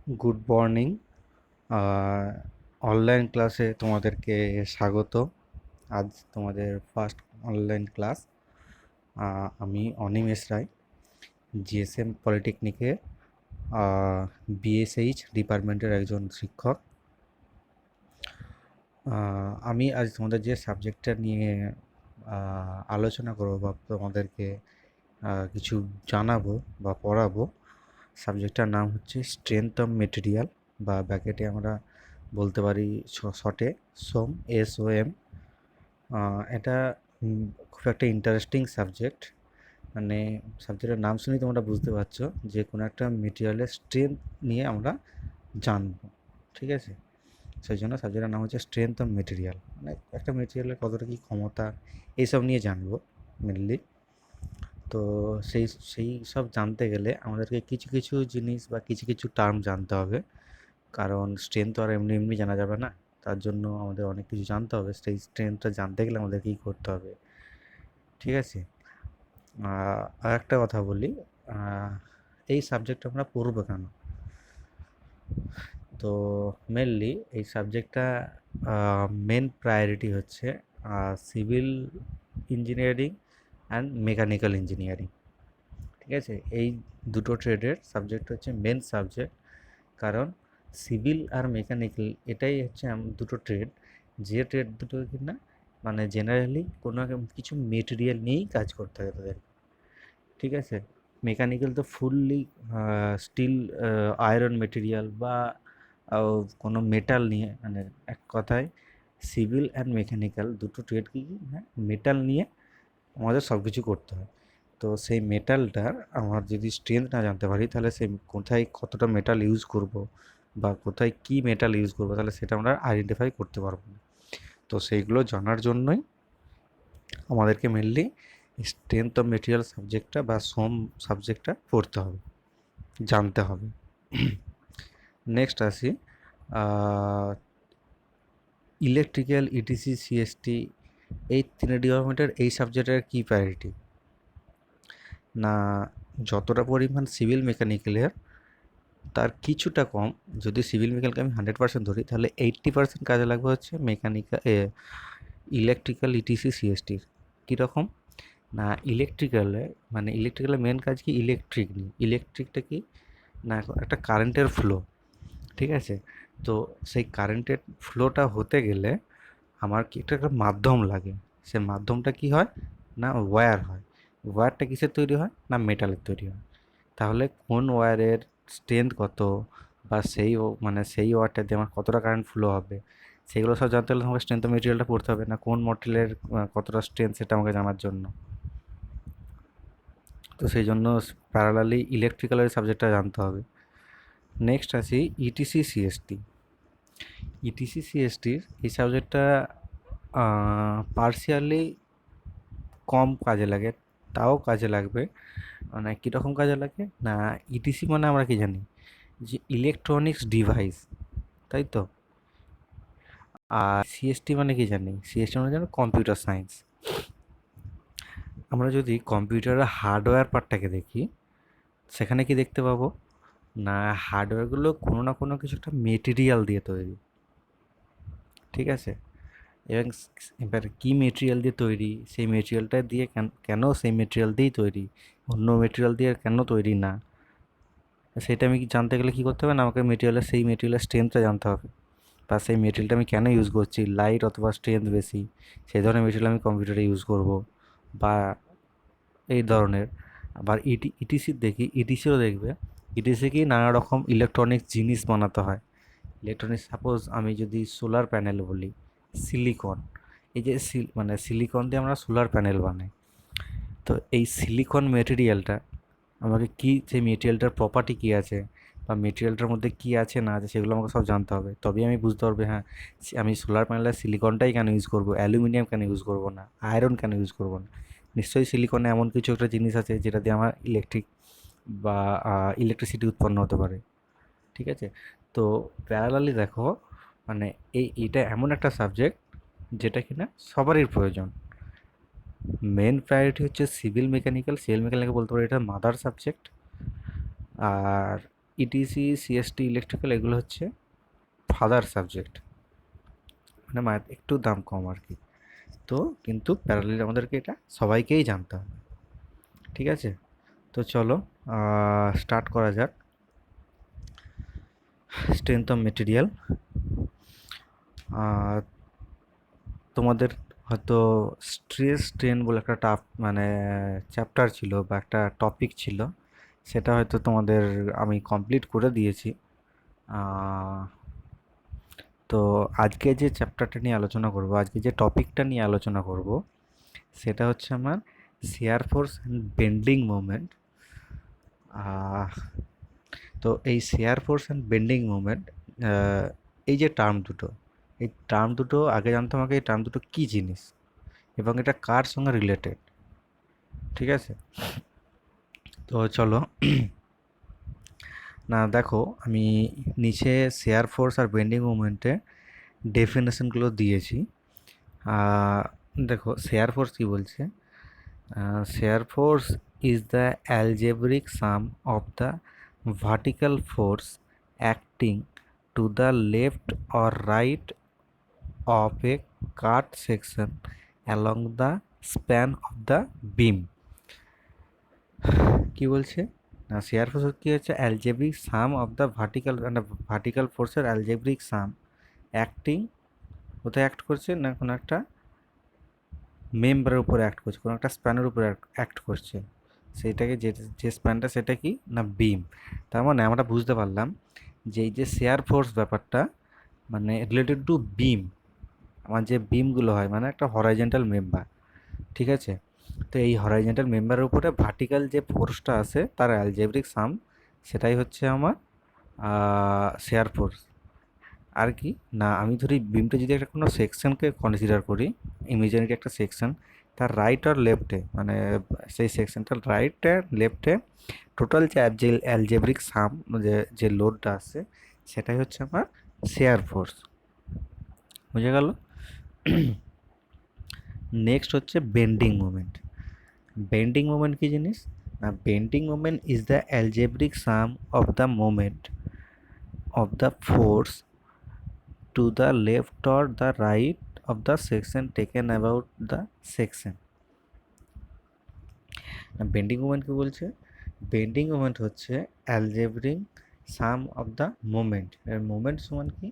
Good morning. Online ক্লাসে তোমাদেরকে স্বাগত। আজ তোমাদের ফার্স্ট অনলাইন ক্লাস। আমি অনিমেষ রায়, জিএসএম পলিটেকনিকে বিএসএইচ ডিপার্টমেন্টের একজন শিক্ষক। আমি আজ তোমাদের যে সাবজেক্টটা নিয়ে আলোচনা করবো বা তোমাদেরকে কিছু জানাবো বা পড়াবো, সাবজেক্টটার নাম হচ্ছে স্ট্রেংথ অফ মেটেরিয়াল, বা ব্র্যাকেটে আমরা বলতে পারি শর্টে সোম, SOM। এটা খুব একটা ইন্টারেস্টিং সাবজেক্ট। মানে সাবজেক্টের নাম শুনেই তোমরা বুঝতে পারছো যে কোনো একটা মেটেরিয়ালের স্ট্রেংথ নিয়ে আমরা জানবো, ঠিক আছে? সেই জন্য সাবজেক্টের নাম হচ্ছে স্ট্রেংথ অফ মেটেরিয়াল, মানে একটা মেটেরিয়ালের কতটা কী ক্ষমতা এইসব নিয়ে জানবো মেনলি। তো সেই সেই সব জানতে গেলে আমাদেরকে কিছু কিছু জিনিস বা কিছু কিছু টার্ম জানতে হবে, কারণ স্ট্রেংথ তো আর এমনি এমনি জানা যাবে না। তার জন্য আমাদের অনেক কিছু জানতে হবে। সেই স্ট্রেংথটা জানতে গেলে আমাদের কী করতে হবে, ঠিক আছে? আর একটা কথা বলি, এই সাবজেক্ট আমরা পড়বো কেন? তো মেনলি এই সাবজেক্টটা মেন প্রায়োরিটি হচ্ছে civil engineering and mechanical engineering, ঠিক আছে? এই দুটো ট্রেডের সাবজেক্ট হচ্ছে মেন সাবজেক্ট। কারণ সিভিল আর মেকানিক্যাল এটাই হচ্ছে দুটো ট্রেড, যে ট্রেড দুটো কিনা মানে জেনারেলি কোনো কিছু মেটেরিয়াল নিয়েই কাজ করতে হবে তাদের, ঠিক আছে? মেকানিক্যাল তো ফুললি স্টিল, আয়রন মেটেরিয়াল বা কোনো মেটাল নিয়ে, মানে এক কথায় সিভিল অ্যান্ড মেকানিক্যাল দুটো ট্রেড কি না মেটাল নিয়ে আমাদের সব কিছু করতে হয়। তো সেই মেটালটার আমার যদি স্ট্রেংথ না জানতে পারি, তাহলে সেই কোথায় কতটা মেটাল ইউজ করব বা কোথায় কি মেটাল ইউজ করব, তাহলে সেটা আমরা আইডেন্টিফাই করতে পারবো না। তো সেইগুলো জানার জন্যই আমাদেরকে মেনলি স্ট্রেংথ অফ মেটেরিয়াল সাবজেক্টটা বা সোম সাবজেক্টটা পড়তে হবে, জানতে হবে। নেক্সট আসি, ইলেকট্রিক্যাল, ইটিসি, সিএসটি, এই তিনটে ডিপার্টমেন্টের এই সাবজেক্টের কী প্রায়োরিটি না, যতটা পরিমাণ সিভিল মেকানিক্যালের তার কিছুটা কম। যদি সিভিল মেকানিক্যালকে আমি 100% ধরি, তাহলে 80% কাজে লাগবে হচ্ছে ইলেকট্রিক্যাল, ইটিসি, সিএসটির। কীরকম না, ইলেকট্রিক্যালে মানে ইলেকট্রিক্যালের মেন কাজ কি, ইলেকট্রিক নিয়ে। ইলেকট্রিকটা কি না, একটা কারেন্টের ফ্লো, ঠিক আছে? তো সেই কারেন্টের ফ্লোটা হতে গেলে আমার কি একটা মাধ্যম লাগে। সে মাধ্যমটা কি হয় না, ওয়্যার হয়। ওয়্যারটা কিসের তৈরি হয় না, মেটালের তৈরি হয়। তাহলে কোন ওয়্যারের স্ট্রেংথ কত, বা মানে সেই ওয়্যারটা দিয়ে আমার কতটা কারেন্ট ফ্লো হবে, সেগুলো সব জানতে হলে আমাকে স্ট্রেংথ অফ মেটেরিয়ালটা পড়তে হবে, না কোন মটেরিয়ালের কতটা স্ট্রেংথ সেটা আমাকে জানার জন্য। তো সেই জন্য প্যারালালি ইলেকট্রিক্যালের সাবজেক্টটা জানতে হবে। নেক্সট আসি ইটিসি, সিএসটি। ইটিসি, সিএসটির এই সাবজেক্টটা পার্শিয়ালি কম কাজে লাগে, তাও কাজে লাগবে। মানে কীরকম কাজে লাগে না, ইটিসি মানে আমরা কি জানি যে ইলেকট্রনিক্স ডিভাইস, তাই তো? আর সিএসটি মানে কি জানি, সিএসটি মানে জানো কম্পিউটার সায়েন্স। আমরা যদি কম্পিউটারের হার্ডওয়্যার পার্টটাকে দেখি, সেখানে কি দেখতে পাবো না, হার্ডওয়্যারগুলো কোনো না কোনো কিছু একটা মেটেরিয়াল দিয়ে তৈরি, ঠিক আছে? এবং এবার কী মেটেরিয়াল দিয়ে তৈরি, সেই মেটেরিয়ালটা দিয়ে কেন সেই মেটেরিয়াল দিয়েই তৈরি, অন্য মেটেরিয়াল দিয়ে কেন তৈরি না, সেটা আমি জানতে গেলে কী করতে হবে না, আমাকে সেই মেটেরিয়ালের স্ট্রেংথটা জানতে হবে, বা সেই মেটেরিয়ালটা আমি কেন ইউজ করছি, লাইট অথবা স্ট্রেংথ বেশি সেই ধরনের মেটেরিয়াল আমি কম্পিউটারে ইউজ করব, বা এই ধরনের। আবার ইটিসির দেখি, ইটিসিও দেখবে, ইটিসি কি নানা রকম ইলেকট্রনিক্স জিনিস বানাতে হয়। ইলেকট্রনিক্স, সাপোজ আমি যদি সোলার প্যানেল বলি, সিলিকন, এই যে মানে সিলিকন দিয়ে আমরা সোলার প্যানেল বানাই। তো এই সিলিকন মেটেরিয়ালটা আমাকে কি, সেই মেটেরিয়ালটার প্রপার্টি কী আছে বা মেটেরিয়ালটার মধ্যে কী আছে না আছে, সেগুলো আমাকে সব জানতে হবে। তবেই আমি বুঝতে পারবো, হ্যাঁ আমি সোলার প্যানেলের সিলিকনটাই কেন ইউজ করবো, অ্যালুমিনিয়াম কেন ইউজ করবো না, আয়রন কেন ইউজ করবো না। নিশ্চয়ই সিলিকনে এমন কিছু একটা জিনিস আছে যেটা দিয়ে আমার বা ইলেকট্রিসিটি উৎপন্ন হতে পারে, ঠিক আছে? তো প্যারালালি দেখো, মানে এটা এমন একটা সাবজেক্ট যেটা কিনা সবারই প্রয়োজন। মেন প্রায়োরিটি হচ্ছে সিভিল মেকানিক্যাল বলতে পারি এটা মাদার সাবজেক্ট। আর ইটিসি, সিএসটি, ইলেকট্রিক্যাল এগুলো হচ্ছে ফাদার সাবজেক্ট, মানে ম্যাথ একটু দাম কম আর কি। তো কিন্তু প্যারালাল আমাদেরকে এটা সবাইকেই জানতে হবে, ঠিক আছে? তো চলো স্টার্ট করা যাক। Strength of material. তোমাদের হয়তো স্ট্রেস স্ট্রেন বলে একটা মানে চ্যাপ্টার ছিল বা একটা টপিক ছিল, সেটা হয়তো তোমাদের আমি কমপ্লিট করে দিয়েছি। তো আজকে যে চ্যাপ্টারটা নিয়ে আলোচনা করব, আজকে যে টপিকটা নিয়ে আলোচনা করব, সেটা হচ্ছে আমার shear force and bending moment. তো এই shear force and bending moment, এই যে টার্ম দুটো, এই টার্ম দুটো আগে জানতে আমাকে এই টার্ম দুটো কী জিনিস এবং এটা কার সঙ্গে রিলেটেড, ঠিক আছে? তো চলো না দেখো, আমি নিচে শেয়ার ফোর্স আর বেন্ডিং মুভমেন্টে ডেফিনেশনগুলো দিয়েছি। দেখো শেয়ার ফোর্স কী বলছে, share force is the algebraic sum of the vertical force acting to the left or right of a cut section along the span of the beam। কি বলছে না, share force কি হচ্ছে algebraic sum of the vertical ফোর্সের algebraic সাম acting, কোথায় act করছে না কোনো একটা মেম্বারের উপরে অ্যাক্ট করছে, কোনো একটা স্প্যানের উপরে অ্যাক্ট করছে, সেইটাকে যে স্প্যানটা সেটা কি না বিম। তার মানে আমরা বুঝতে পারলাম যে এই যে শেয়ার ফোর্স ব্যাপারটা মানে রিলেটেড টু বিম, আমার যে বিমগুলো হয় মানে একটা হরাইজেন্টাল মেম্বার, ঠিক আছে? তো এই হরাইজেন্টাল মেম্বারের উপরে ভার্টিক্যাল যে ফোর্সটা আছে তার অ্যালজেব্রিক সাম, সেটাই হচ্ছে আমার শেয়ার ফোর্স। আর কি না, আমি ধরি বিমটা যদি একটা কোনো সেকশনকে কনসিডার করি, ইমেজিনারি একটা সেকশন, তার রাইট আর লেফটে মানে সেই সেকশনটার রাইট আর লেফটে টোটাল যে অ্যালজেব্রিক সাম যে লোডটা আসছে সেটাই হচ্ছে আমার শেয়ার ফোর্স। বুঝে গেল? নেক্সট হচ্ছে বেন্ডিং মোমেন্ট। বেন্ডিং মোমেন্ট কি জিনিস না, bending moment is the algebraic sum of the moment of the force to the left or the right of the section taken about the section. Bending moment কি বলছে, bending moment হচ্ছে algebraic sum of the moment. এর moment সমান কি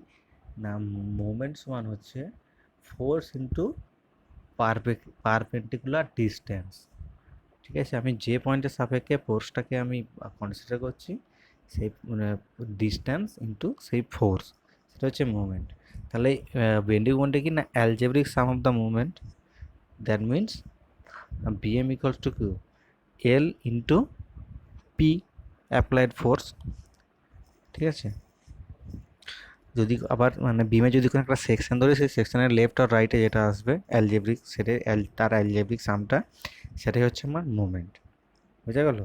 না, moment সমান হচ্ছে force into perpendicular distance, ঠিক আছে? আমি যে পয়েন্টের সাপেক্ষে ফোর্সটাকে আমি কনসিডার করছি সেই ডিস্টেন্স ইন্টু সেই ফোর্স, সেটা হচ্ছে মুভমেন্ট। তাহলে বেন্ডিং মোমেন্টে কি না algebraic sum of the movement, that means BM equals to Q L into P applied force, ঠিক আছে? যদি আবার মানে বিমে যদি কোনো একটা সেকশন ধরে সেই সেকশনের লেফট আর রাইটে যেটা আসবে অ্যালজেব্রিক, সেটাই তার অ্যালজেব্রিক সামটা, সেটাই হচ্ছে আমার মুভমেন্ট। বুঝা গেল?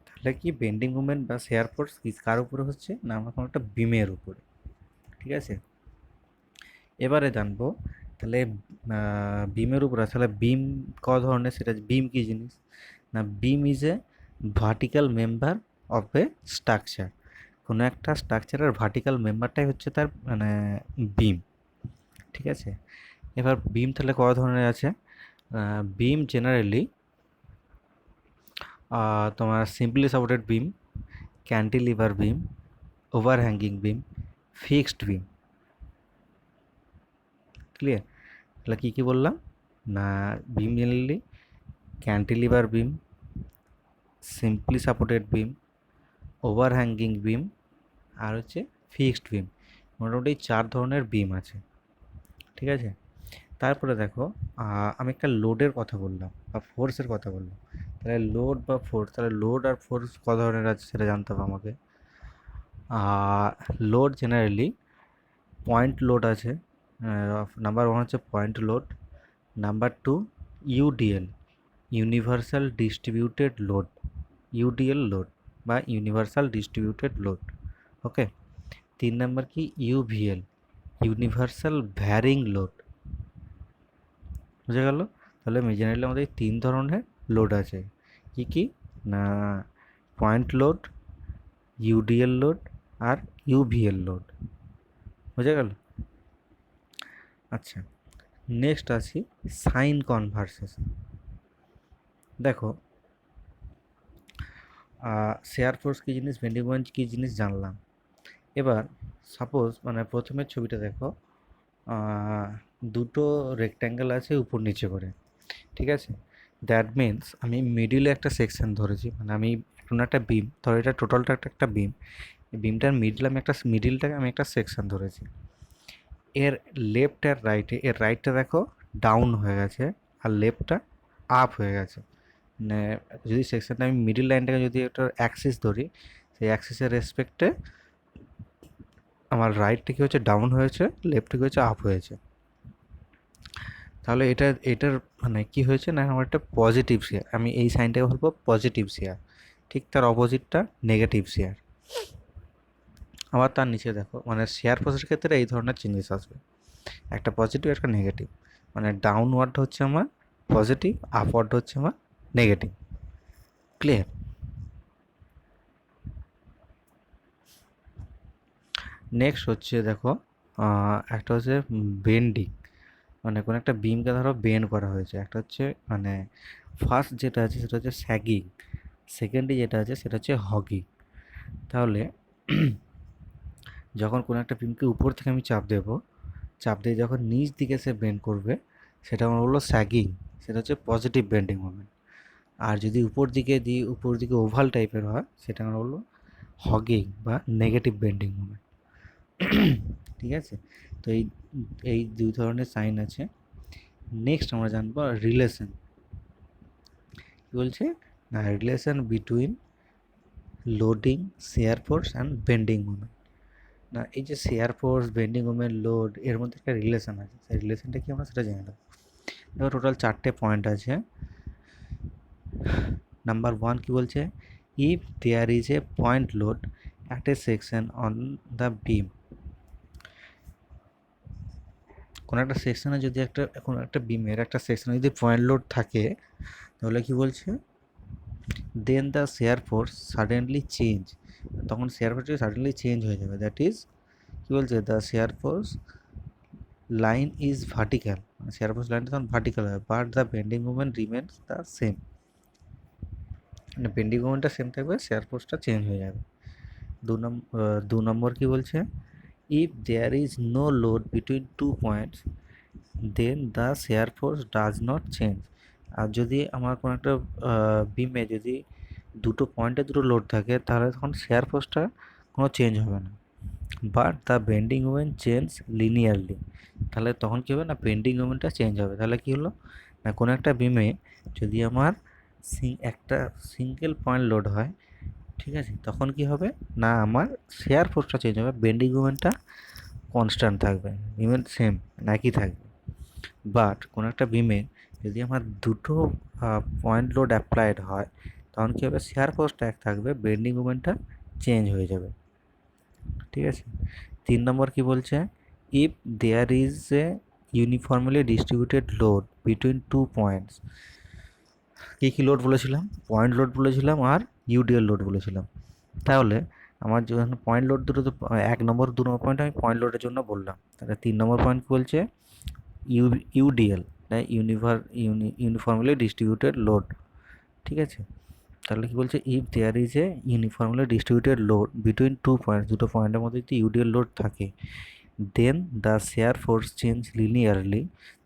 তাহলে কি বেন্ডিং মুভমেন্ট বা শেয়ার ফোর্স কার উপরে হচ্ছে না, আমার কোনো একটা বিমের উপরে, ঠিক আছে? এবারে জানবো তাহলে বিমের উপরে, তাহলে বিম ক ধরনের, সেটা বিম কি জিনিস না, beam is a vertical member of a structure. কোনো একটা স্ট্রাকচারের ভার্টিক্যাল মেম্বারটাই হচ্ছে তার মানে বিম, ঠিক আছে? এবার বিম তাহলে ক ধরনের আছে, বিম জেনারেলি তোমার সিম্পলি সাপোর্টেড বিম, ক্যান্টিলিভার বিম, ওভারহ্যাঙ্গিং বিম, ফিক্সড বিম। ক্লিয়ার? তাহলে কী কী বললাম না, বিম জেনারেলি ক্যান্টিলিভার বিম, সিম্পলি সাপোর্টেড বিম, ওভারহ্যাঙ্গিং বিম, আর হচ্ছে ফিক্সড বিম। মোটামুটি 4 ধরনের বিম আছে, ঠিক আছে? তারপরে দেখো আমি একটা লোডের কথা বললাম বা ফোর্সের কথা বললাম, তাহলে লোড বা ফোর্স, তাহলে লোড আর ফোর্স ক ধরনের আছে সেটা জানতে হবে আমাকে। লোড জেনারেলি পয়েন্ট লোড আছে, নাম্বার 1 হচ্ছে point load, number 2 UDL, universal distributed load, UDL load বা ইউনিভার্সাল ডিস্ট্রিবিউটেড লোড, ওকে। 3 নাম্বার কি ইউভিএল, ইউনিভার্সাল ভ্যারিং লোড। বুঝে গেল? তাহলে জেনারেলি আমাদের 3 ধরনের লোড আছে, কি কি না, পয়েন্ট লোড, ইউডিএল লোড আর ইউভিএল লোড। বুঝে গেল? আচ্ছা, নেক্সট আসি সাইন কনভার্সেশন। দেখো, শেয়ার ফোর্স কী জিনিস, বেন্ডিং মোমেন্ট কী জিনিস জানলাম। এবার সাপোজ মানে প্রথমের ছবিটা দেখো, দুটো রেক্ট্যাঙ্গেল আছে উপর নিচে করে, ঠিক আছে? দ্যাট মিন্স আমি মিডিলে একটা সেকশন ধরেছি, মানে আমি কোনো একটা বিম, ধরো এটা টোটালটা একটা বিম, বিমটার মিডিলটাকে আমি একটা সেকশন ধরেছি। এর লেফট আর রাইটে, এর রাইটটা দেখো ডাউন হয়ে গেছে আর লেফটটা আপ হয়ে গেছে। মানে যদি সেকশনটা আমি মিডিল লাইনটাকে যদি একটা অ্যাক্সিস ধরি, সেই অ্যাক্সিসের রেসপেক্টে আমার রাইটটা কী হচ্ছে, ডাউন হয়েছে, লেফটটা কী হচ্ছে, আপ হয়েছে। তাহলে এটার মানে কি হয়েছে না, আমার একটা পজিটিভ শেয়ার, আমি এই সাইনটাকে বলবো পজিটিভ শেয়ার। ঠিক তার অপোজিটটা নেগেটিভ শেয়ার। আবার তার নিচে দেখো, মানে শেয়ার প্রসেসের ক্ষেত্রে এই ধরনের চেঞ্জেস আসবে, একটা পজিটিভ একটা নেগেটিভ। মানে ডাউনওয়ার্ড হচ্ছে আমার পজিটিভ, আপওয়ার্ড হচ্ছে আমার নেগেটিভ। ক্লিয়ার? নেক্সট হচ্ছে দেখো, একটা হচ্ছে বেন্ডিং, মানে কোনো একটা বিমকে ধরো বেন্ড করা হয়েছে। একটা হচ্ছে মানে ফার্স্ট যেটা আছে সেটা হচ্ছে স্যাগিং, সেকেন্ডে যেটা আছে সেটা হচ্ছে হগিং। তাহলে যখন কোনো একটা বিমকে উপর থেকে আমি চাপ দেব, চাপ দিয়ে যখন নিচ দিকে সে বেন্ড করবে, সেটা আমার বললো স্যাগিং, সেটা হচ্ছে পজিটিভ বেন্ডিং মোমেন্ট। আর যদি উপর দিকে ওভাল টাইপের হয়, সেটা আমরা বলবো হগিং বা নেগেটিভ বেন্ডিং মোমেন্ট। ঠিক আছে? তো এই এই দুই ধরনের সাইন আছে। নেক্সট আমরা জানবো রিলেশন। কী বলছে না, relation between loading, share force and bending moment. না, এই যে share force, bending moment, load, এর মধ্যে একটা রিলেশন আছে। সেই রিলেশনটা কি আমরা সেটা জেনে নেব। এবার টোটাল 4টে পয়েন্ট আছে। নাম্বার 1 কি বলছে, if there is a point load at a section on the beam. কোনো একটা সেকশনে যদি কোনো একটা বিমের একটা সেকশনে যদি পয়েন্ট লোড থাকে, তাহলে কি বলছে, then the shear force suddenly change. তখন শেয়ার ফোর্স সাডেনলি চেঞ্জ হয়ে যাবে। দ্যাট ইজ কি বলছে, the shear force line is vertical, মানে শেয়ার ফোর্স লাইনটা তখন ভার্টিক্যাল হবে, but the bending movement remains the same. মানে বেন্ডিং মুভমেন্টটা সেম থাকবে, শেয়ার ফোর্সটা চেঞ্জ হয়ে যাবে। দু নম্বর কি বলছে, if there is no load between two points then the shear force does not change. আর যদি আমার কোনো একটা বিমে যদি দুটো পয়েন্টে দুটো লোড থাকে, তাহলে তখন শেয়ার ফোর্সটা কোনো চেঞ্জ হবে না, but the bending moment change linearly. তাহলে তখন কী হবে না, বেন্ডিং মোমেন্টটা চেঞ্জ হবে। তাহলে কী হলো না, কোনো একটা বিমে যদি আমার একটা সিঙ্গেল পয়েন্ট লোড হয়, ঠিক আছে, তখন কি হবে না, আমার শেয়ার ফোর্সটা চেঞ্জ হবে, বেন্ডিং মোমেন্টটা কনস্ট্যান্ট থাকবে, মোমেন্ট সেম একই থাকবে। বাট কোনো একটা বিমে যদি আমার দুটো পয়েন্ট লোড অ্যাপ্লাইড হয়, তখন কী হবে, শেয়ার ফোর্সটা এক থাকবে, বেন্ডিং মোমেন্টটা চেঞ্জ হয়ে যাবে। ঠিক আছে? 3 নম্বর কি বলছে, if there is a uniformly distributed load between two points. কী কী লোড বলেছিলাম, পয়েন্ট লোড বলেছিলাম আর ইউডিএল লোড বলেছিলাম। তাহলে আমার যখন পয়েন্ট লোড দুটো, তো 1 নম্বর 2 নম্বর পয়েন্ট আমি পয়েন্ট লোডের জন্য বললাম। তাহলে 3 নম্বর পয়েন্ট কী বলছে, ইউডিএল, ইউনিফর্মলি ডিস্ট্রিবিউটেড লোড। ঠিক আছে? তাহলে কি বলছে, if there is a uniformly distributed load between two points, দুটো পয়েন্টের মধ্যে যদি ইউডিএল লোড থাকে, then the shear force change linearly.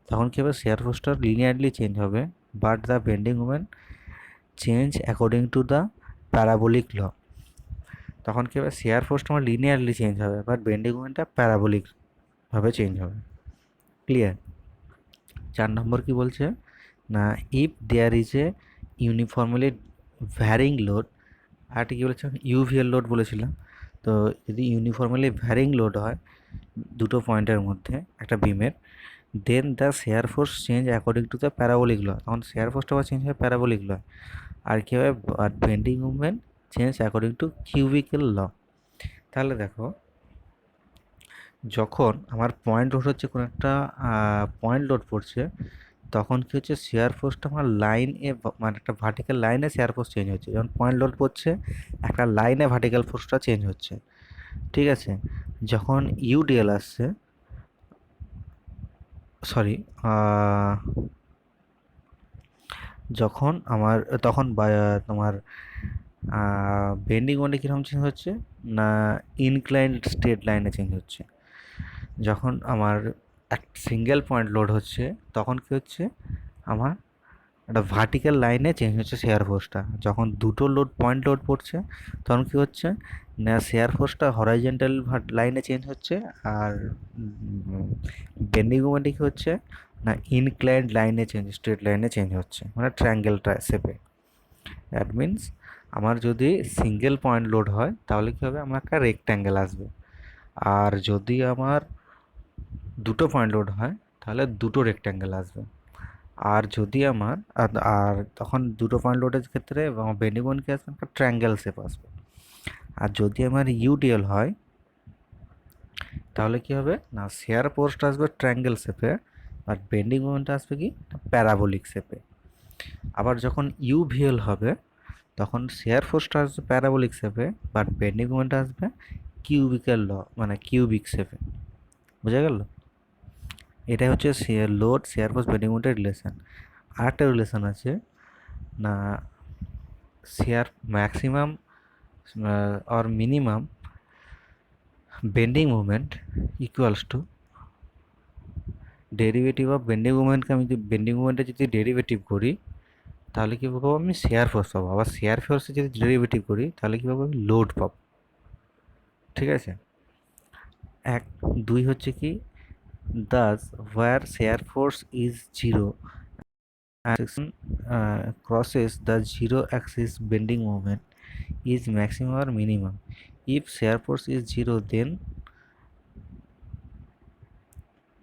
তখন কী হবে, শেয়ার ফোর্সটা লিনিয়ারলি চেঞ্জ হবে, but the bending moment change according to the parabolic law. তখন কী হবে, শেয়ার ফোর্সটা আমার লিনিয়ারলি চেঞ্জ হবে, বাট বেন্ডিং মোমেন্টটা প্যারাবোলিকভাবে চেঞ্জ হবে। ক্লিয়ার? 4 নম্বর কি বলছে না, if there is a uniformly varying load. আর কি বলেছিলাম, ইউভিএল লোড বলেছিলাম। তো যদি ইউনিফর্মলি ভ্যারিং লোড হয় দুটো পয়েন্টের মধ্যে একটা বিমের, then the shear force change according to the parabolic law. তখন শেয়ার ফোর্সটা আবার চেঞ্জ হবে প্যারাবোলিক ল। আর কী হবে, bending movement change according to cubical law. তাহলে দেখো, যখন আমার পয়েন্ট লোড হচ্ছে, কোনো একটা পয়েন্ট লোড পড়ছে, তখন কী হচ্ছে, শেয়ার ফোর্সটা আমার লাইনে, মানে একটা ভার্টিক্যাল লাইনে শেয়ার ফোর্স চেঞ্জ হচ্ছে। যখন পয়েন্ট লোড পড়ছে, একটা লাইনে ভার্টিক্যাল ফোর্সটা চেঞ্জ হচ্ছে। ঠিক আছে। যখন ইউডিএল আসছে, সরি, যখন আমার তখন তোমার বেন্ডিং মোডে কীরকম চেঞ্জ হচ্ছে না, ইনক্লাইন্ড স্ট্রেট লাইনে চেঞ্জ হচ্ছে। যখন আমার এক সিঙ্গেল পয়েন্ট লোড হচ্ছে তখন কী হচ্ছে, আমার একটা ভার্টিক্যাল লাইনে চেঞ্জ হচ্ছে শেয়ার ফোর্সটা। যখন দুটো পয়েন্ট লোড পড়ছে তখন কী হচ্ছে না, শেয়ার ফোর্সটা হরাইজন্টাল লাইনে চেঞ্জ হচ্ছে, আর বেন্ডিং মোমেন্টে কী হচ্ছে না, ইনক্লাইন্ড লাইনে চেঞ্জ, স্ট্রেট লাইনে চেঞ্জ হচ্ছে, মানে ট্রায়াঙ্গেলটা শেপে। দ্যাট মিন্স আমার যদি সিঙ্গেল পয়েন্ট লোড হয় তাহলে কী হবে, আমার একটা রেক্ট্যাঙ্গেল আসবে। আর যদি আমার দুটো পয়েন্ট লোড হয় তাহলে দুটো রেক্ট্যাঙ্গেল আসবে। আর যদি আমার আর তখন দুটো পয়েন্ট লোডের ক্ষেত্রে আমার বেন্ডিং মোমেন্ট কি আসবে, একটা ট্রায়াঙ্গেল শেপ আসবে। আর যদি আমার ইউডিএল হয় তাহলে কি হবে না, শেয়ার ফোর্সটা আসবে ট্রায়াঙ্গেল শেপে, আর বেন্ডিং মোমেন্ট আসবে কি প্যারাবোলিক শেপে। আবার যখন ইউভিএল হবে তখন শেয়ার ফোর্সটা আসবে প্যারাবোলিক শেপে, বাট বেন্ডিং মোমেন্ট আসবে কিউবিক্যাল মানে কিউবিক শেপে। বোঝা গেল? এটাই হচ্ছে লোড, শেয়ার ফোর্স, বেন্ডিং মোমেন্টের রিলেশন। আর একটা রিলেশন আছে না, shear maximum or minimum bending moment equals to derivative of bending মোমেন্টকে আমি যদি বেন্ডিং মোমেন্টে যদি ডেরিভেটিভ করি তাহলে কী পাবো, আমি শেয়ার ফোর্স পাবো। আবার শেয়ার ফোর্সে যদি ডেরিভেটিভ করি তাহলে কী পাবো, আমি লোড পাবো। ঠিক আছে। এক দুই হচ্ছে কি, thus where shear force is zero and section crosses the zero axis bending moment is maximum or minimum. If shear force is zero, then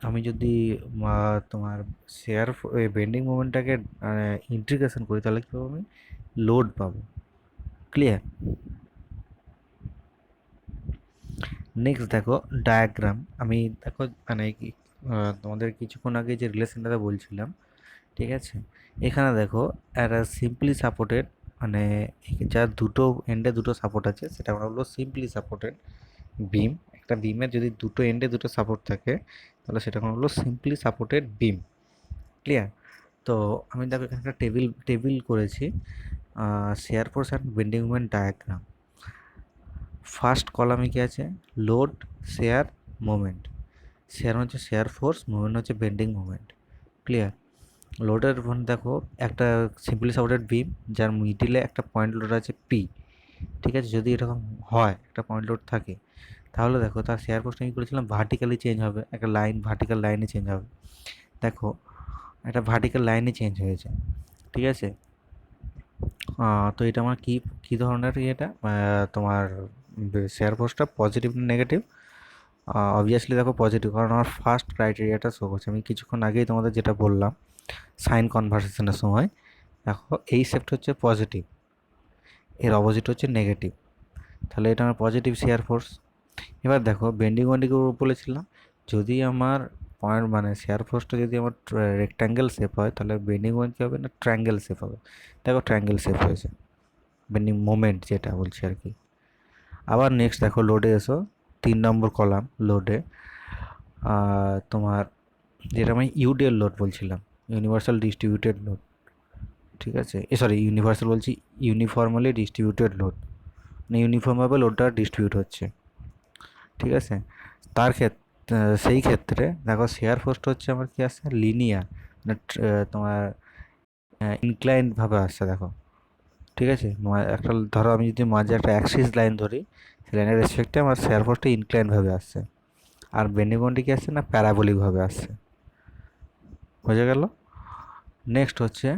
আমি যদি তোমার শেয়ার বেন্ডিং মোমেন্টটাকে ইন্টিগ্রেশন করি তাহলে কী পাবো, আমি লোড পাবো। ক্লিয়ার? নেক্সট দেখো ডায়াগ্রাম। আমি দেখো মানে তোমাদের কিছুক্ষণ আগে যে রিলেশনটা বলছিলাম, ঠিক আছে, এখানে দেখো একটা সিম্পলি সাপোর্টেড, মানে যার দুটো এন্ডে দুটো সাপোর্ট আছে সেটা আমরা বলবো সিম্পলি সাপোর্টেড বিম। একটা বিমের যদি দুটো এন্ডে দুটো সাপোর্ট থাকে তাহলে সেটা আমরা বলবো সিম্পলি সাপোর্টেড বিম। ক্লিয়ার? তো আমি দেখো এখানে একটা টেবিল করেছি, share force and bending moment diagram. First কলামে কি আছে, লোড, শেয়ার, মোমেন্ট। শেয়ার হচ্ছে শেয়ার ফোর্স, মোমেন্ট হচ্ছে বেন্ডিং মোমেন্ট। ক্লিয়ার? লোডের দেখো একটা সিম্পলি সাপোর্টেড বিম যার মিডিলে একটা পয়েন্ট লোড আছে পি। ঠিক আছে, যদি এরকম হয় একটা পয়েন্ট লোড থাকে তাহলে দেখো তার শেয়ার ফোর্সটা আমি করেছিলাম ভার্টিক্যালি চেঞ্জ হবে, একটা লাইন ভার্টিক্যাল লাইনে চেঞ্জ হবে। দেখো একটা ভার্টিক্যাল লাইনে চেঞ্জ হয়েছে। ঠিক আছে, তো এটা আমার কী ধরনের এটা তোমার শেয়ার ফোর্সটা পজিটিভ না নেগেটিভ? অবভিয়াসলি দেখো পজিটিভ, কারণ আমার ফার্স্ট ক্রাইটেরিয়াটা শো করছে। আমি কিছুক্ষণ আগেই তোমাদের যেটা বললাম সাইন কনভার্সেশনের সময়, দেখো এই শেপটা হচ্ছে পজিটিভ, এর অপোজিট হচ্ছে নেগেটিভ, তাহলে এটা আমার পজিটিভ শেয়ার ফোর্স। এবার দেখো বেন্ডিং ওয়ান্ডিংয়ের বলেছিলাম, যদি আমার পয়েন্ট মানে শেয়ার ফোর্সটা যদি আমার রেক্ট্যাঙ্গেল শেপ হয় তাহলে বেন্ডিং ওয়ান কী হবে না, ট্রায়াঙ্গেল শেপ হবে। দেখো ট্রায়াঙ্গেল শেপ হয়েছে, বেন্ডিং মোমেন্ট যেটা বলছি আর কি। আবার নেক্সট দেখো লোডে এসো, 3 নম্বর কলাম লোডে, তোমার যেটা আমি ইউডিএল লোড বলছিলাম, ইউনিভার্সাল ডিস্ট্রিবিউটেড লোড। ঠিক আছে, সরি ইউনিভার্সাল বলছি, ইউনিফর্মালি ডিস্ট্রিবিউটেড লোড, মানে ইউনিফর্মভাবে লোডটা ডিস্ট্রিবিউট হচ্ছে। ঠিক আছে, তার ক্ষেত্রে সেই ক্ষেত্রে দেখো শেয়ার ফোর্সটা হচ্ছে আমার কি আসছে, লিনিয়ার, মানে তোমার ইনক্লাইন্ডভাবে আসছে। দেখো ঠিক আছে, একটা ধরো আমি যদি মাঝে একটা অ্যাক্সিস লাইন ধরি, সেই লাইনের রেসপেক্টে আমার শেয়ার ফোর্সটা ইনক্লাইন্ডভাবে আসছে। আর বেন্ডিং মোমেন্টে কি আসছে না, প্যারাবোলিকভাবে আসছে। বোঝা গেল? নেক্সট হচ্ছে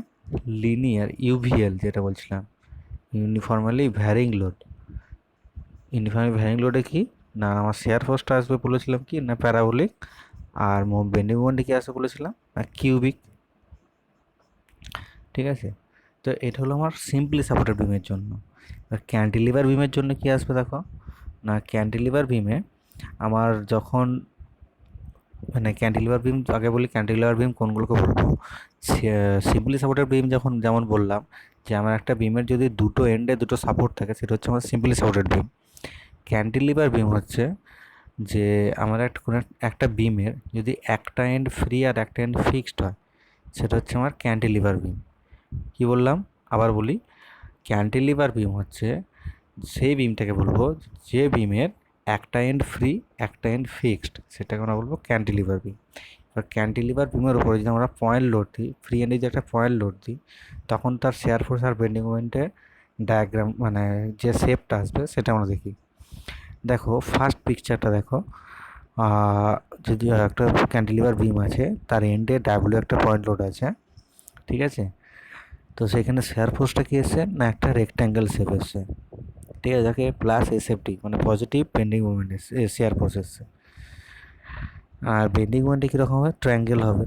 লিনিয়ার ইউভিএল, যেটা বলছিলাম ইউনিফর্মালি ভ্যারিং লোড। ইউনিফর্মালি ভ্যারিং লোডে কি না, আমার শেয়ার ফোর্সটা আসবে বলেছিলাম কি না প্যারাবোলিক, আর বেন্ডিং মোমেন্টে কি আসবে বলেছিলাম না কিউবিক। ঠিক আছে, তো এটা হলো আমার সিম্পলি সাপোর্টেড বিমের জন্য। আর ক্যান্টিলিভার বিমের জন্য কি আসবে দেখো না, ক্যান্টিলিভার বিমে আমার যখন মানে ক্যান্টিলিভার বিম, আগে বলি ক্যান্টিলিভার বিম কোনগুলোকে বলবো। সিম্পলি সাপোর্টেড বিম যখন যেমন বললাম যে আমার একটা বিমের যদি দুটো এন্ডে দুটো সাপোর্ট থাকে সেটা হচ্ছে আমার সিম্পলি সাপোর্টেড বিম। ক্যান্টিলিভার বিম হচ্ছে যে আমার কোনো একটা বিমের যদি একটা এন্ড ফ্রি আর একটা এন্ড ফিক্সড হয়, সেটা হচ্ছে আমার ক্যান্টিলিভার বিম। কি বললাম, আবার বলি, ক্যান্টিলিভার বিম হচ্ছে সেই বিমটাকে বলবো যে বিমের একটা এন্ড ফ্রি একটা এন্ড ফিক্সড, সেটাকে আমরা বলবো ক্যান্টিলিভার বিম। এবার ক্যান্টিলিভার বিমের উপরে যদি আমরা পয়েন্ট লোড দিই, ফ্রি এন্ডে যদি একটা পয়েন্ট লোড দিই, তখন তার শেয়ার ফোর্স আর বেন্ডিং মোমেন্টের ডায়াগ্রাম মানে যে শেপটা আসবে সেটা আমরা দেখি। দেখো ফার্স্ট পিকচারটা দেখো, যদি একটা ক্যান্টিলিভার বিম আছে, তার এন্ডে ডাব্লিউ একটা পয়েন্ট লোড আছে, ঠিক আছে। তো সেখানে শেয়ার ফোর্সটা কী এসছে না, একটা রেক্ট্যাঙ্গেল শেপ এসছে, ঠিক আছে, যাকে প্লাস এসএফটি মানে পজিটিভ বেন্ডিং মোমেন্ট এসছে, শেয়ার ফোর্স এসছে। আর বেন্ডিং মোমেন্টে কীরকম হবে, ট্রায়াঙ্গেল হবে।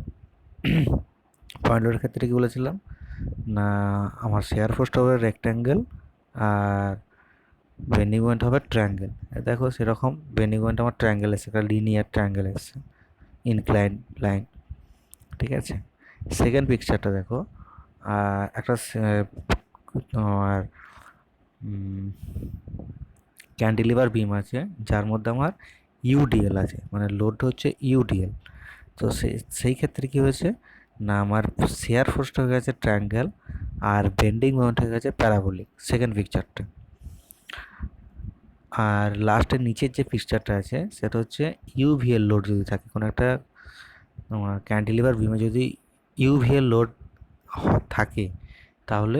পয়েন্ট লোডের ক্ষেত্রে কী বলেছিলাম না, আমার শেয়ার ফোর্সটা হবে রেক্ট্যাঙ্গেল আর বেন্ডিং মোমেন্ট হবে ট্রায়াঙ্গেল। দেখো সেরকম বেন্ডিং মোমেন্ট আমার ট্রায়াঙ্গেল এসছে, একটা লিনিয়ার ট্রায়াঙ্গেল এসছে, ইনক্লাইন লাইন, ঠিক আছে। সেকেন্ড পিকচারটা দেখো, একটা তোমার ক্যান্টিলিভার বিম আছে, যার মধ্যে আমার ইউডিএল আছে, মানে লোডটা হচ্ছে ইউডিএল। তো সেই ক্ষেত্রে কী হয়েছে না, আমার শেয়ার ফোর্সটা হয়ে গেছে ট্রায়াঙ্গেল আর বেন্ডিং মোমেন্ট হয়ে গেছে প্যারাবোলিক, সেকেন্ড পিকচারটা। আর লাস্টের নিচের যে পিকচারটা আছে সেটা হচ্ছে ইউভিএল লোড যদি থাকে কোনো একটা ক্যান্টিলিভার বিমে, যদি ইউভিএল লোড থাকে, তাহলে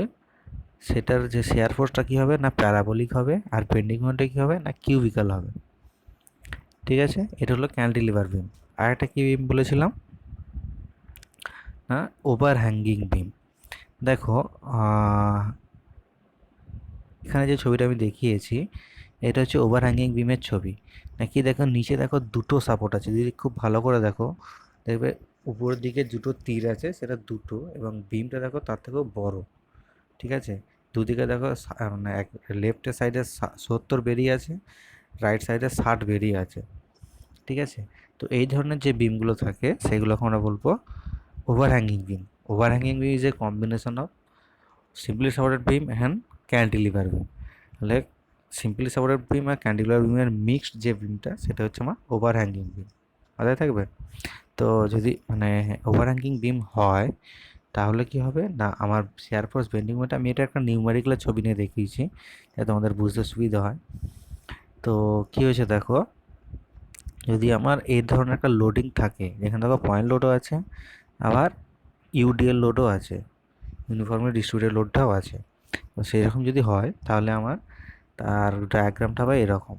সেটার যে শেয়ার ফোর্সটা কী হবে না, প্যারাবোলিক হবে, আর বেন্ডিং মোমেন্টটা কী হবে না, কিউবিক্যাল হবে, ঠিক আছে। এটা হলো ক্যান্টিলিভার বিম। আর একটা কী বিম বলেছিলাম না, ওভার হ্যাঙ্গিং বিম। দেখো এখানে যে ছবিটা আমি দেখিয়েছি, এটা হচ্ছে ওভার হ্যাঙ্গিং বিমের ছবি। নাকি দেখো নিচে দেখো দুটো সাপোর্ট আছে, যদি খুব ভালো করে দেখো দেখবে উপরের দিকে দুটো তীর আছে, সেটা দুটো, এবং বিমটা দেখো তার থেকেও বড়, ঠিক আছে। দুদিকে দেখো মানে এক লেফটের সাইডে 70 বেরিয়ে আছে, রাইট সাইডে 60 বেরিয়ে আছে, ঠিক আছে। তো এই ধরনের যে বিমগুলো থাকে সেগুলোকে আমরা বলবো overhanging beam. Overhanging beam is a combination of simply supported beam and cantilever beam. তাহলে সিম্পলি সাপোর্টেড বিম আর ক্যান্টিলিভার বিমের মিক্সড যে বিমটা, সেটা হচ্ছে আমার ওভার হ্যাঙ্গিং বিম, মাথায় থাকবে। তো যদি মানে ওভার হ্যাঙ্গিং বিম হয়, তাহলে কি হবে না, আমার শেয়ার ফোর্স বেন্ডিং মোমেন্ট, আমি এটা একটা নিউমেরিক্যাল ছবি নিয়ে দেখিয়েছি যাতে তোমাদের বুঝতে সুবিধা হয়। তো কী হয়েছে দেখো, যদি আমার এই ধরনের একটা লোডিং থাকে, যেখানে দেখো পয়েন্ট লোডও আছে, আবার ইউডিএল লোডও আছে, ইউনিফর্মলি ডিস্ট্রিবিউটেড লোডটাও আছে, তো সেরকম যদি হয় তাহলে আমার তার ডায়াগ্রামটা হবে এরকম,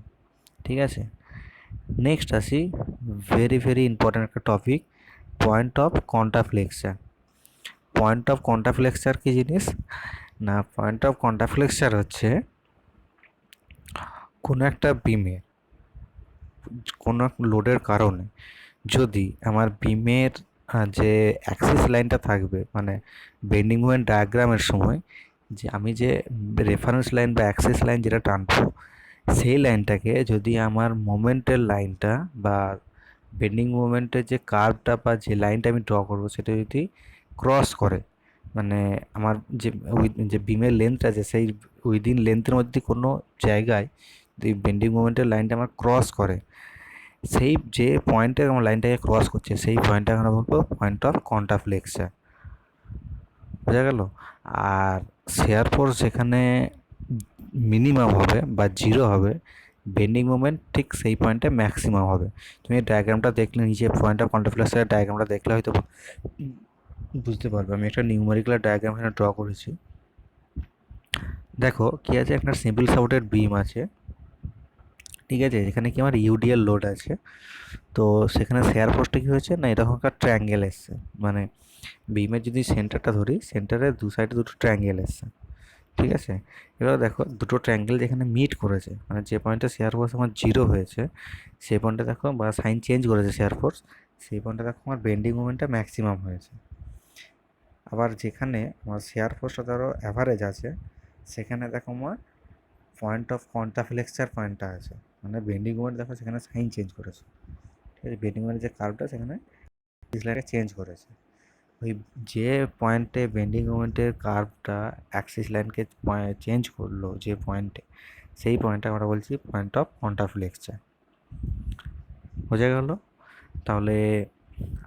ঠিক আছে। নেক্সট আসি, ভেরি ভেরি ইম্পর্ট্যান্ট একটা topic, point of contraflexure. Point of contraflexure কী জিনিস না, পয়েন্ট অফ কন্ট্রাফ্লেক্সার হচ্ছে কোনো একটা বিমে কোনো লোডের কারণে যদি আমার বিমের যে অ্যাক্সিস লাইনটা থাকবে, মানে বেন্ডিং মোমেন্ট ডায়াগ্রামের সময় যে আমি যে রেফারেন্স লাইন বা অ্যাক্সিস লাইন যেটা টানবো, সেই লাইনটাকে যদি আমার মোমেন্টের লাইনটা বা বেন্ডিং মোমেন্টের যে কার্ভটা বা যে লাইনটা আমি ড্র করবো, সেটা যদি ক্রস করে, মানে আমার যে যে বিমের লেন্থ আছে সেই উইদিন লেন্থের মধ্যে কোনো জায়গায় যদি বেন্ডিং মোমেন্টের লাইনটা আমার ক্রস করে, সেই যে পয়েন্টে আমার লাইনটাকে ক্রস করছে সেই পয়েন্টটাকে আমরা বলবো পয়েন্ট অফ কন্ট্রাফ্লেক্সার, বোঝা গেল। আর শেয়ার ফোর্স যেখানে মিনিমাম হবে বা জিরো হবে, বেন্ডিং মোমেন্ট ঠিক সেই পয়েন্টে ম্যাক্সিমাম হবে। তুমি ডায়াগ্রামটা দেখলে, নিচে পয়েন্ট অফ কন্ট্রাফ্লেক্সারের ডায়াগ্রামটা দেখলে হয়তো বুঝতে পারবে। আমি একটা নিউমেরিক্যাল ডায়াগ্রাম এখানে ড্র করেছি। দেখো কি আছে, একটা সিম্পল সাপোর্টেড বিম আছে, ঠিক আছে, এখানে কি আমার ইউডিএল লোড আছে। তো সেখানে শেয়ার ফোর্সটা কী হয়েছে না, এরকম একটা ট্রায়াঙ্গেল এসছে, মানে বিমের যদি সেন্টারটা ধরি, সেন্টারের দু সাইডে দুটো ট্রায়াঙ্গেল এসছে, ঠিক আছে। এবার দেখো দুটো ট্রায়াঙ্গেল যেখানে মিট করেছে, মানে যে পয়েন্টে শেয়ার ফোর্স আমার জিরো হয়েছে, সেই পয়েন্টে দেখো বা সাইন চেঞ্জ করেছে শেয়ার ফোর্স, সেই পয়েন্টে দেখো আমার বেন্ডিং মোমেন্টটা ম্যাক্সিমাম হয়েছে। আবার যেখানে আমার শেয়ার ফোর্সটা ধরো অ্যাভারেজ আছে, সেখানে দেখো আমার পয়েন্ট অফ কন্ট্রাফ্লেক্সার পয়েন্টটা আছে, মানে বেন্ডিং মোমেন্ট দেখো সেখানে সাইন চেঞ্জ করেছে, ঠিক আছে। বেন্ডিং মোমেন্টের যে কার্ভটা সেখানে লাইনটা চেঞ্জ করেছে। ওই যে পয়েন্টে বেন্ডিং মোমেন্টের কার্ভটা অ্যাক্সিস লাইনকে চেঞ্জ করলো, যে পয়েন্টে, সেই পয়েন্টটা আমরা বলছি পয়েন্ট অফ কন্ট্রাফ্লেক্সার। বোঝা গেল? তাহলে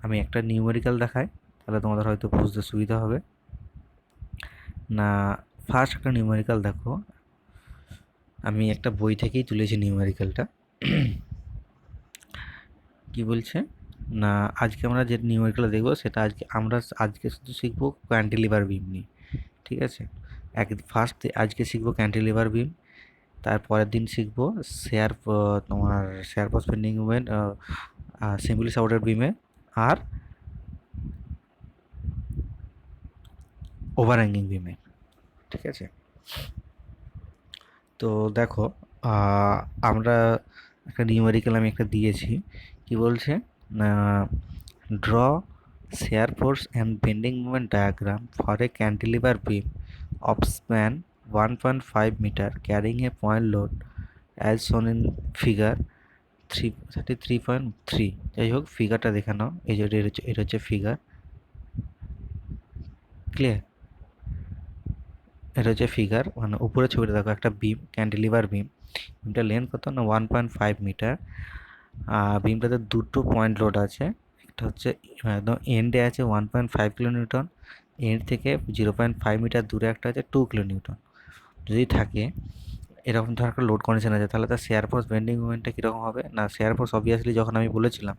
আমি একটা নিউমেরিক্যাল দেখাই, তাহলে তোমাদের হয়তো বুঝতে সুবিধা হবে। না, ফার্স্ট একটা নিউমেরিক্যাল দেখো, আমি একটা বই থেকেই তুলেছি নিউমেরিক্যালটা। কি বলছে না, আজকে আমরা যে নিউমেরিক্যাল দেখবো সেটা আজকে শুধু শিখবো ক্যান্টিলিভার বিম নিয়ে। ঠিক আছে, আজকে শিখবো ক্যান্টিলিভার বিম, তারপরের দিন শিখবো তোমার shear force bending movement simply supported বিমে, আর ওভার হ্যাঙ্গিং বিমে। ঠিক আছে, তো দেখো আমরা একটা নিউমেরিক্যাল আমি একটা দিয়েছি। কি বলছে না, draw shear force and bending moment diagram for a cantilever beam of span 1.5 meter carrying a point load as shown in figure 33.3। যাই হোক, ফিগারটা দেখে নাও, এই যে এটা হচ্ছে ফিগার। ক্লিয়ার? এটা হচ্ছে ফিগার, মানে উপরে ছবিটা দেখো, একটা বিম, ক্যান্টিলিভার বিম। বিমটার লেন্থ কত না 1.5 মিটার। বিমটাতে দুটো পয়েন্ট লোড আছে, একটা হচ্ছে একদম এন্ডে আছে 1.5 কিলোনিউটন, এন্ড থেকে 0.5 মিটার দূরে একটা আছে 2 কিলোনিউটন। যদি থাকে এরকম ধর একটা লোড কন্ডিশন আছে, তাহলে তার শেয়ার ফোর্স বেন্ডিং মুভমেন্টটা কীরকম হবে না, শেয়ার ফোর্স অবভিয়াসলি যখন আমি বলেছিলাম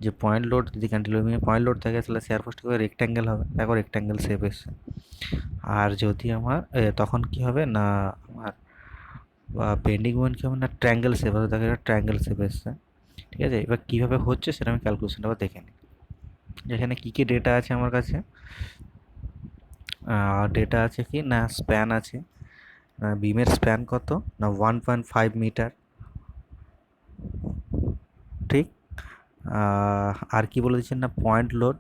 যে পয়েন্ট লোড, যদি ক্যান্টিলিভার বিমে পয়েন্ট লোড থাকে তাহলে শেয়ার ফোর্সটা রেক্ট্যাঙ্গেল হবে, দেখো রেক্ট্যাঙ্গেল শেপ এসছে। আর যদি আমার তখন কি হবে না, আমার বেন্ডিং মোমেন্ট কি হবে না, ট্রায়াঙ্গেল শেপ হবে, দেখো এটা ট্রায়াঙ্গেল শেপ এসছে। ঠিক আছে, এবার কীভাবে হচ্ছে সেটা আমি ক্যালকুলেশনটা আবার দেখে নিই। এখানে কী কী ডেটা আছে আমার কাছে, ডেটা আছে কি না, স্প্যান আছে, বিমের স্প্যান কত না 1.5 মিটার। ঠিক, আর কি বলে দিচ্ছেন না, point load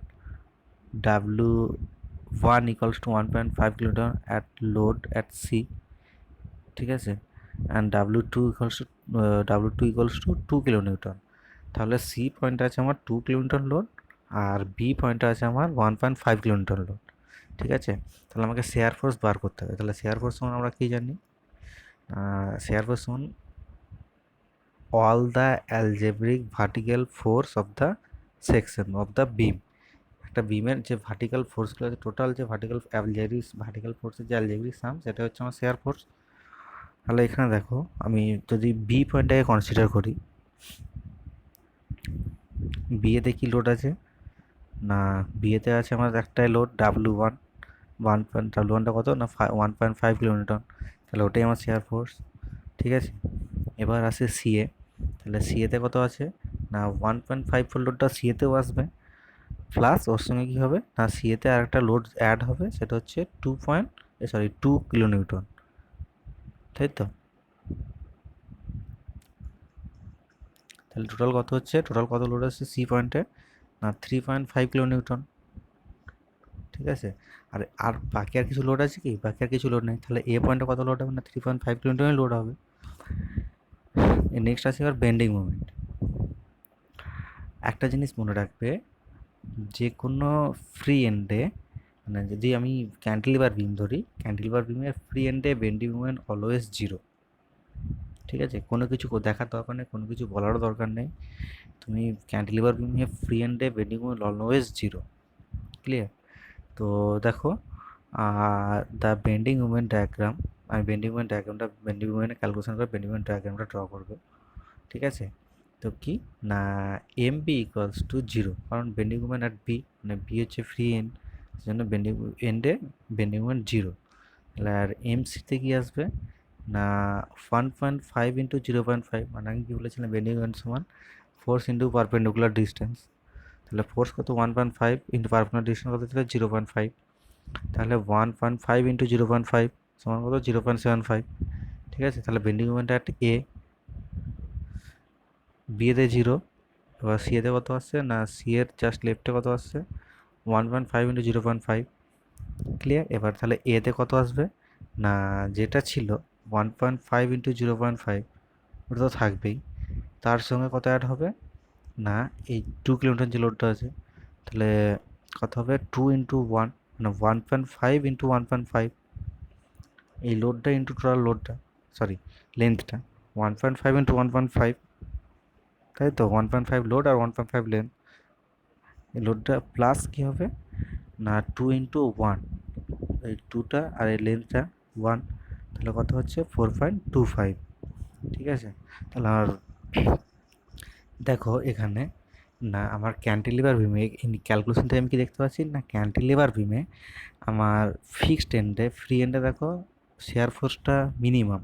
W1 equals to 1.5 kilometre at load at C. ঠিক আছে, and W2 equals to 2 kilonewton. তাহলে সি পয়েন্টটা আছে আমার 2 কিলোমিটার লোড, আর বি পয়েন্টটা আছে আমার 1.5 কিলোমিটার লোড। ঠিক আছে, তাহলে আমাকে শেয়ার ফোর্স বার করতে হবে। তাহলে শেয়ার ফোর্স সমান আমরা কী জানি, শেয়ার ফোর্স সমান all the algebraic vertical force of the section of the beam. একটা বিমের যে ভার্টিক্যাল ফোর্সগুলো আছে, টোটাল যে ভার্টিক্যাল ফোর্সের যে অ্যালজেব্রিক সাম, সেটা হচ্ছে আমার শেয়ার ফোর্স। তাহলে এখানে দেখো, আমি যদি বি পয়েন্টটাকে কনসিডার করি, বিয়েতে কী লোড আছে না, বিয়েতে আছে আমার একটাই লোড W1টা কত না 1.5 কিলোমিটার, তাহলে ওটাই আমার শেয়ার ফোর্স। ঠিক আছে, এবার আসে সিএ, তাহলে সিএতে কত আছে না 1.5 লোডটা সিএতেও আসবে, প্লাস ওর সঙ্গে কী হবে না, সিএতে আর একটা লোড অ্যাড হবে, সেটা হচ্ছে 2 কিলোনিউটন। তাই তো, তাহলে টোটাল কত লোড আছে সি পয়েন্টে না 3.5 কিলোনিউটন। ঠিক আছে, আর বাকি আর কিছু লোড আছে কি, বাকি আর কিছু লোড নেই, তাহলে এ পয়েন্টে কত লোড হবে না 3.5 কিলোমিটার লোড হবে। নেক্সট আছে এবার বেন্ডিং মুভমেন্ট। একটা জিনিস মনে রাখবে, যে কোনো ফ্রি এন্ডে, মানে যদি আমি ক্যান্টিলিভার বিম ধরি, ক্যান্টিলিভার বিমের ফ্রি এন্ডে বেন্ডিং মুভমেন্ট অলওয়েজ 0। ঠিক আছে, কোনো কিছু দেখার দরকার নেই, কোনো কিছু বলারও দরকার নেই, তুমি ক্যান্টিলিভার বিমে ফ্রি এন্ডে বেন্ডিং মুভমেন্ট অলওয়েজ 0। ক্লিয়ার? তো দেখো, দ্য বেন্ডিং মুভমেন্ট ডায়াগ্রাম, আমি বেন্ডিং মুভমেন্টের ক্যালকুলেশন করে বেন্ডিং মুভমেন্ট ডায়াগ্রামটা ড্র করবো। ঠিক আছে, তো কি না এম বি ইকুয়ালস টু 0, কারণ বেন্ডিং মুভমেন্ট অ্যাট বি, মানে বি হচ্ছে ফ্রি এন্ড, সেজন্য বেন্ডিং মুভমেন্ট 0। তাহলে আর এম সিতে কী আসবে না 1.5 ইন্টু 0.5, মানে আমি কী বলেছিলাম, বেন্ডিং মুভমেন্ট সমান ফোর্স ইন্টু পারপেন্ডিকুলার ডিস্টেন্স। তাহলে ফোর্স কত 1.5 ইন্টু পারপেন্ডিকুলার ডিস্টেন্স কত ছিল 0.5, তাহলে 1.5 ইন্টু 0.5 সমান কত 0.75। ঠিক আছে, তাহলে বেন্ডিং মুভমেন্ট অ্যাট এ, বিয়েতে 0, এবার সিএতে কত আসছে না, সি এর জাস্ট লেফটে কত আসছে 1.5 ইন্টু 0.5। ক্লিয়ার? এবার তাহলে এতে কত আসবে না, যেটা ছিল 1.5 ইন্টু 0.5, ওটা তো থাকবেই, তার সঙ্গে কত অ্যাড হবে না এই 2 কিলোমিটার যে লোডটা আছে, তাহলে কত হবে 2 ইন্টু 1, মানে 1.5 ইন্টু 1.5, এই লোডটা ইন্টু টোটাল লোডটা, সরি লেন্থটা 1.5 ইন্টু 1.5, তাই তো 1.5 লোড আর 1.5 লেন্থ। এই লোডটা প্লাস কী হবে না 2 ইন্টু 1, এই 2টা আর এই লেন্থটা 1, তাহলে কত হচ্ছে 4.25। ঠিক আছে, তাহলে আর দেখো এখানে না আমার ক্যান্টিলিভার বিমে ক্যালকুলেশন থেকে আমি কি দেখতে পাচ্ছি না, ক্যান্টিলিভার বিমে আমার ফিক্সড এন্ডে ফ্রি এন্ডে দেখো শেয়ার ফোর্সটা মিনিমাম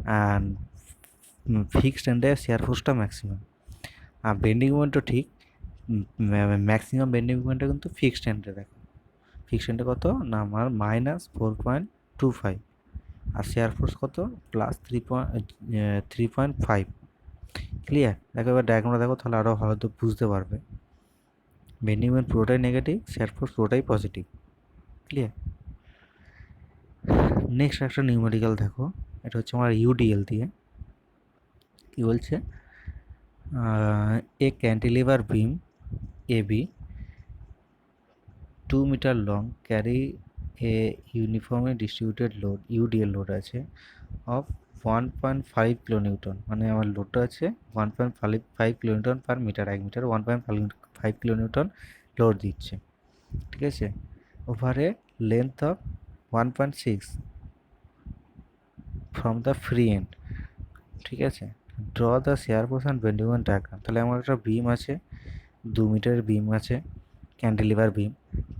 অ্যান্ড ফিক্সড এন্ডে শেয়ার ফোর্সটা ম্যাক্সিমাম। আর বেন্ডিং মোমেন্টও ঠিক, ম্যাক্সিমাম বেন্ডিং মোমেন্টটা কিন্তু ফিক্সড এন্ডে দেখো, ফিক্সড এন্ডে কত না আমার -4.25 আর শেয়ার ফোর্স কত +3.5। ক্লিয়ার? দেখো এবার ডায়াগ্রামটা দেখো, তাহলে আরও ভালো তো বুঝতে পারবে। বেন্ডিং মোমেন্ট পুরোটাই নেগেটিভ, শেয়ার ফোর্স পুরোটাই পজিটিভ। ক্লিয়ার? নেক্সট একটা নিউমেরিক্যাল দেখো, এটা হচ্ছে আমার ইউডিএল দিয়ে। কি বলছে, a cantilever beam A B 2 metre long carry a uniformly distributed load, UDL load আছে অফ 1.5 কিলোনিউটন, মানে আমার লোডটা আছে 1.5 kilonewton per metre, 1 metre 1.5 kilonewton load দিচ্ছে। ঠিক আছে, over a length of 1.6 from the free end. ঠিক আছে, draw the shear force and bending moment diagram. তাহলে আমার একটা বিম আছে, 2 মিটারের বিম আছে, ক্যান্টিলিভার বিম,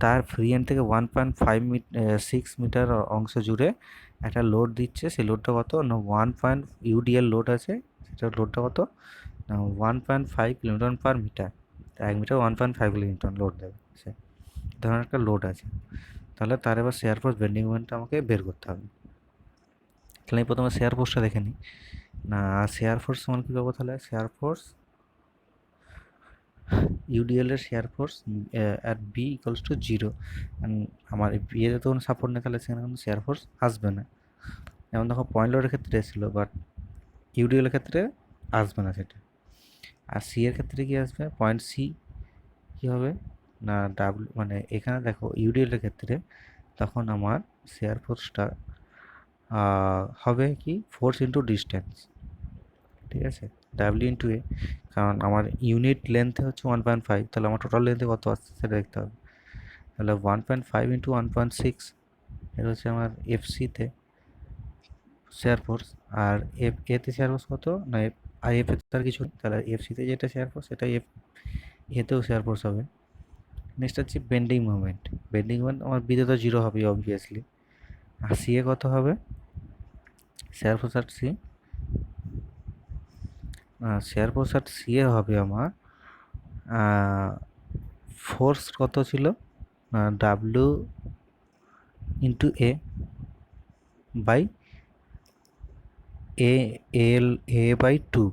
তার ফ্রি এন্ড থেকে 1.6 মিটার অংশ জুড়ে একটা লোড দিচ্ছে। সেই লোডটা কত না ইউডিএল লোড আছে, সেটার লোডটা কত না 1.5 kilonewton per metre, 1 metre 1.5 kilonewton load দেবে সে ধরনের একটা লোড আছে। তাহলে তার এবার শেয়ার ফোর্স বেন্ডিং মোমেন্টটা আমাকে বের করতে হবে। তাহলে আমি প্রথমে শেয়ার ফোর্সটা দেখে নিই না, শেয়ার ফোর্স সমান কী পাবো, তাহলে শেয়ার ফোর্স ইউডিএল এর shear force at B equals to 0। আমার বিয়েতে তো কোনো সাপোর্ট নেই, তাহলে সেখানে কোনো শেয়ার ফোর্স আসবে না। যেমন দেখো পয়েন্ট লোডের ক্ষেত্রে এসেছিলো, বাট ইউডিএল এর ক্ষেত্রে আসবে না সেটা। আর সি এর ক্ষেত্রে কি আসবে, পয়েন্ট সি কী হবে না ডাব্লিউ, মানে এখানে দেখো ইউডিএল এর ক্ষেত্রে তখন আমার শেয়ার ফোর্সটা হবে কি ফোর্স ইন্টু ডিস্টেন্স। ঠিক আছে, ডাব্লিউ ইন্টু এ, কারণ আমার ইউনিট লেন্থে হচ্ছে 1.5, তাহলে আমার টোটাল লেন্থে কত আসছে সেটা দেখতে হবে। তাহলে 1.5 ইন্টু 1.6 এটা হচ্ছে আমার এফসিতে শেয়ার ফোর্স, আর এতে শেয়ার ফোর্স কত না আর এফ এতে তার কিছু নেই, তাহলে এফসিতে যেটা শেয়ার ফোর্স সেটা এতেও শেয়ার ফোর্স হবে। নেক্সট হচ্ছে বেন্ডিং মোমেন্ট। বেন্ডিং মোমেন্ট আমার বিতে তো 0 হবে অবভিয়াসলি। আর সি এ কত হবে, শেয়ার ফোর্স আর সি, শেয়ার ফোর্স আর সি এ হবে আমার ফোর্স কত ছিল W into A by A by 2।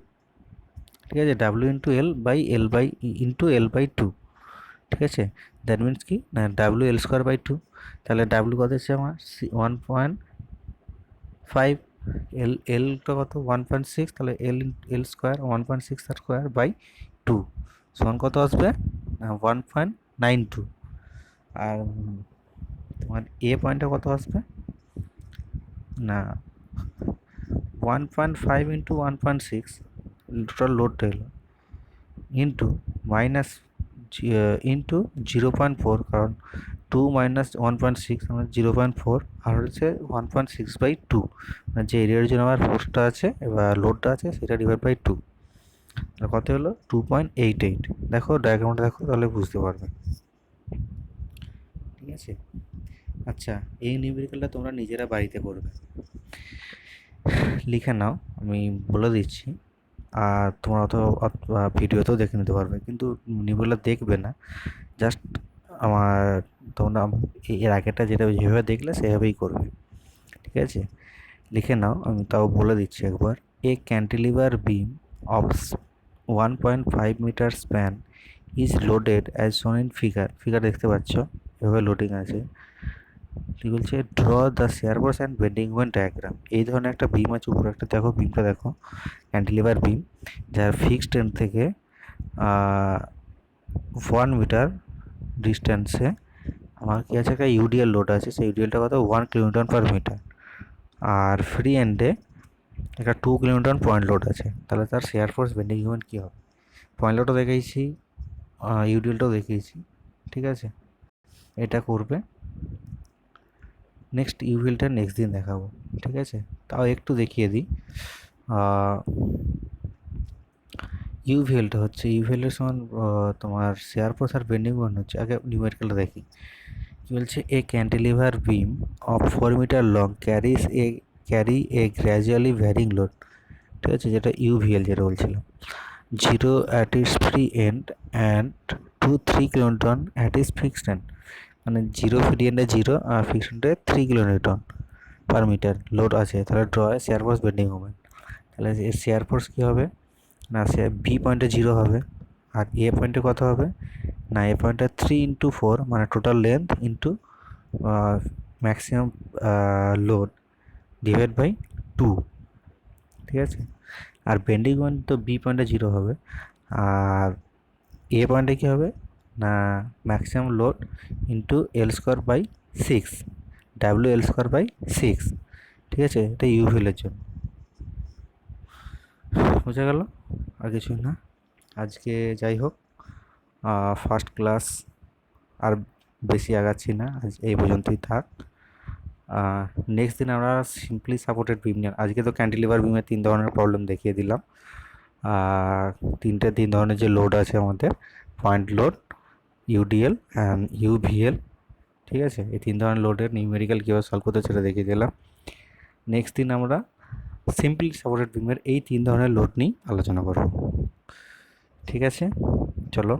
ঠিক আছে, W into L by L by into L by 2। ঠিক আছে, দ্যাট মিনস কি না ডাব্লিউ এল স্কোয়ার বাই 2, তাহলে ডাব্লিউ কত হচ্ছে আমার 1.5, এলটা কত 1.6, তাহলে এল স্কোয়ার 1.6 স্কোয়ার বাই 2 সমান কত আসবে না 1.92। আর তোমার এ পয়েন্টটা কত আসবে না 1.5 ইন্টু 1.6 টোটাল লোডটা এলো ইন্টু মাইনাস ইন্টু 0.4, কারণ 2 মাইনাস 1.6 আমার 0.4, আর হচ্ছে 1.6/2, মানে যে এরিয়ার জন্য আমার ফোর্সটা আছে এবার লোডটা আছে সেটা ডিভাইড বাই 2, আর কত হলো 2.88। দেখো ডায়াগ্রামটা দেখো তাহলে বুঝতে পারবে। ঠিক আছে, আচ্ছা এই নিউমেরিক্যালটা তোমরা নিজেরা বাড়িতে করবে, লিখে নাও, আমি বলে দিচ্ছি। আর তোমরা ভিডিওতেও দেখে নিতে পারবে, কিন্তু নিউমেরিক্যাল দেখবে না, জাস্ট আমার তোমরা এর আগেটা যেটা যেভাবে দেখলে সেভাবেই করবে। ঠিক আছে, লিখে নাও, আমি তাও বলে দিচ্ছি একবার। A cantilever beam of 1.5 metre span is loaded as shown in figure দেখতে পাচ্ছ এভাবে লোডিং আছে। কি বলছে, draw the shear force and bending moment diagram. এই ধরনের একটা বিম আছে, উপরে একটা দেখো বিমটা দেখো ক্যান্টিলিভার বিম, যার ফিক্সড এন্ড থেকে 1 মিটার ডিস্টেন্সে আমার কি আছে একটা ইউডিএল লোড আছে, সেই ইউডিএলটা কত 1 কিলোনিউটন পার মিটার। আর ফ্রি এন্ডে একটা 2 কিলোনিউটন পয়েন্ট লোড আছে, তাহলে তার শেয়ার ফোর্স বেন্ডিং মোমেন্ট কী হবে? পয়েন্ট লোডও দেখিয়েছি, ইউডিএলটাও দেখিয়েছি, ঠিক আছে? এটা করবে। নেক্সট ইউভিএলটা নেক্সট দিন দেখাবো, ঠিক আছে? তাও একটু দেখিয়ে দিই। ইউভিএলটা হচ্ছে, ইউভিএলের সমান তোমার শেয়ার ফোর্স আর বেন্ডিং মোমেন্ট হচ্ছে, আগে নিউমেরিক্যালটা দেখি। কি বলছে, a cantilever beam of 4 metre long carry a gradually varying load, ঠিক আছে, যেটা ইউভিএল যেটা বলছিলাম। 0 at its free end and 2-3 kilonewton at its fixed end, মানে 0 ফ্রি এন্ডে 0 আর ফিক্সড এন্ডে 3 কিলোনিউটন পার মিটার লোড আছে, তাহলে ড্র হয় শেয়ার ফোর্স বেন্ডিং মোমেন্ট। তাহলে এর শেয়ার ফোর্স কী হবে না, সে বি পয়েন্টে 0 হবে, আর এ পয়েন্টে কত হবে না, এ পয়েন্টে 3 × 4 মানে total length into maximum load divide by 2, ঠিক আছে? আর বেন্ডিং মোমেন্ট তো বি পয়েন্টে 0 হবে, আর এ পয়েন্টে কী হবে না, maximum load into L²/6, WL²/6, ঠিক আছে? এটা ইউভিএলের জন্য। বোঝা গেল? আর কিছুই না। আজকে যাই হোক, ফার্স্ট ক্লাস আর বেশি আগাচ্ছি না, আজ এই পর্যন্তই থাক। নেক্সট দিন আমরা সিম্পলি সাপোর্টেড বিম নিয়ে, আজকে তো ক্যান্টিলিভার বিমের 3 ধরনের প্রবলেম দেখিয়ে দিলাম। তিন ধরনের যে লোড আছে আমাদের, পয়েন্ট লোড, ইউডিএল অ্যান্ড ইউভিএল, ঠিক আছে? এই 3 ধরনের লোডের নিউমেরিক্যাল কীভাবে সলভ করতে সেটা দেখিয়ে দিলাম। নেক্সট দিন আমরা সিম্পলি সাপোর্টেড বিমের এই 3 ধরনের লোড নিয়ে আলোচনা করব, ঠিক আছে? চলো।